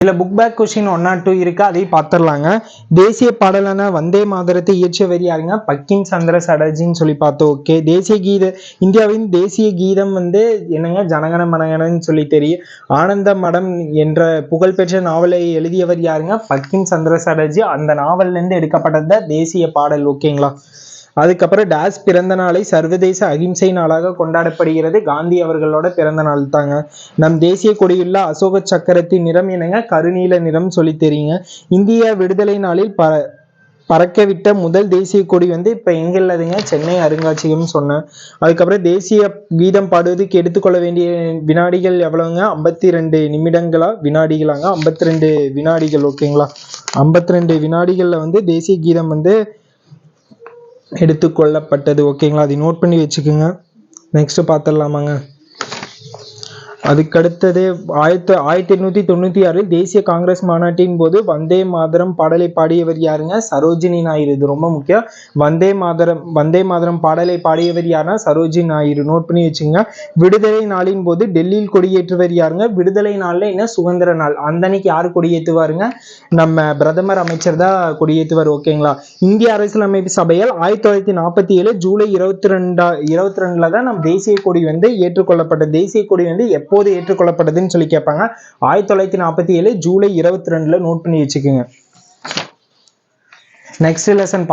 இதுல book back question 1 or 2 இருக்கு, அதையும் பார்த்துடலாங்க. தேசிய பாடலான வந்தே மாதரத்தை இயற்றியவர் யாருங்க? பக்கிம் சந்திர சட்டர்ஜின்னு சொல்லி பார்த்தோம். ஓகே. தேசிய கீத இந்தியாவின் தேசிய கீதம் என்னங்க? ஜனகன மனகனன்னு சொல்லி தெரியும். ஆனந்த மடம் என்ற புகழ்பெற்ற நாவலை எழுதியவர் யாருங்க? பக்கிம் சந்திர சட்டர்ஜி. அந்த நாவல்ல இருந்து எடுக்கப்பட்டது தேசிய பாடல். ஓகேங்களா. அதுக்கப்புறம் டேஸ் பிறந்த நாளை சர்வதேச அகிம்சை நாளாக கொண்டாடப்படுகிறது. காந்தி அவர்களோட பிறந்த நாள் தாங்க. நம் தேசிய கொடியுள்ள அசோக சக்கரத்தின் நிறம் என்னங்க? கருநீல நிறம் சொல்லி தெரியுங்க. இந்திய விடுதலை நாளில் பறக்கவிட்ட முதல் தேசிய கொடி இப்ப எங்க இல்லதுங்க? சென்னை அருங்காட்சியகம் சொன்னேன். அதுக்கப்புறம் தேசிய கீதம் பாடுவதற்கு எடுத்துக்கொள்ள வேண்டிய வினாடிகள் எவ்வளவுங்க? 52 நிமிடங்களா வினாடிகளாங்க? 52 வினாடிகள். ஓகேங்களா. 52 வினாடிகள்ல தேசிய கீதம் எடுத்துக்கொள்ளப்பட்டது. ஓகேங்களா. அதை நோட் பண்ணி வச்சுக்கோங்க. நெக்ஸ்ட் பார்த்துடலாமாங்க. அதுக்கடுத்தது 1896 தேசிய காங்கிரஸ் மாநாட்டின் போது வந்தே மாதரம் பாடலை பாடியவர் யாருங்க? சரோஜினி நாயுடு. இது ரொம்ப முக்கியம். வந்தே மாதரம் பாடலை பாடியவர் யாருன்னா சரோஜினி நாயுடு. நோட் பண்ணி வச்சுங்க. விடுதலை நாளின் போது டெல்லியில் கொடியேற்றுவர் யாருங்க? விடுதலை நாள்ல என்ன? சுதந்திர நாள். அந்த அன்னைக்கு யாரு கொடியேற்றுவாருங்க? நம்ம பிரதமர் அமைச்சர் தான் கொடியேற்றுவார். ஓகேங்களா. இந்திய அரசியலமைப்பு சபையால் 1947 ஜூலை 22 தான் நம் தேசிய கொடி ஏற்றுக்கொள்ளப்பட்ட. தேசிய கொடி எப்போது ஏற்றுக்கொள்ளப்பட்டதுன்னு சொல்லி கேட்பாங்க. 1947 ஜூலை 22 நோட் பண்ணி வச்சுக்கோங்க. Next lesson